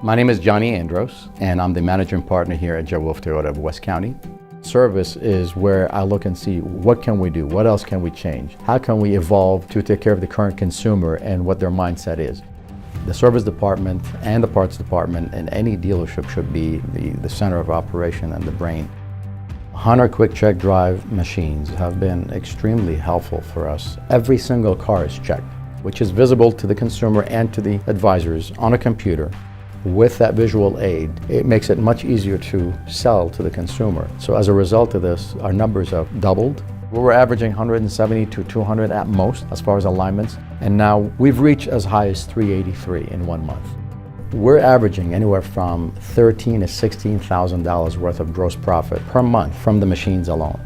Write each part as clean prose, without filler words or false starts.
My name is Johnny Andros, and I'm the managing partner here at Jay Wolfe Toyota of West County. Service is where I look and see what can we do, what else can we change, how can we evolve to take care of the current consumer and what their mindset is. The service department and the parts department in any dealership should be the center of operation and the brain. 100 quick check drive machines have been extremely helpful for us. Every single car is checked, which is visible to the consumer and to the advisors on a computer. With that visual aid, it makes it much easier to sell to the consumer. So as a result of this, our numbers have doubled. We were averaging 170 to 200 at most as far as alignments, and now we've reached as high as 383 in 1 month. We're averaging anywhere from $13,000 to $16,000 worth of gross profit per month from the machines alone.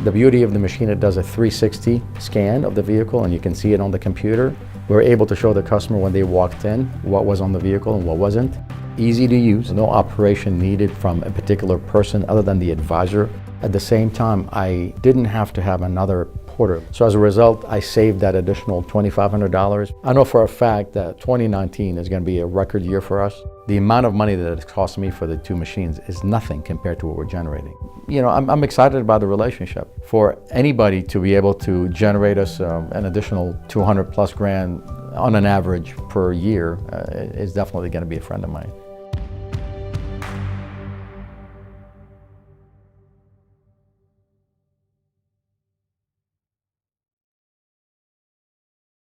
The beauty of the machine, it does a 360 scan of the vehicle and you can see it on the computer. We're able to show the customer when they walked in what was on the vehicle and what wasn't. Easy to use, no operation needed from a particular person other than the advisor. At the same time, I didn't have to have another porter. So as a result, I saved that additional $2,500. I know for a fact that 2019 is going to be a record year for us. The amount of money that it cost me for the two machines is nothing compared to what we're generating. You know, I'm excited about the relationship. For anybody to be able to generate us an additional 200 plus grand on an average per year is definitely going to be a friend of mine.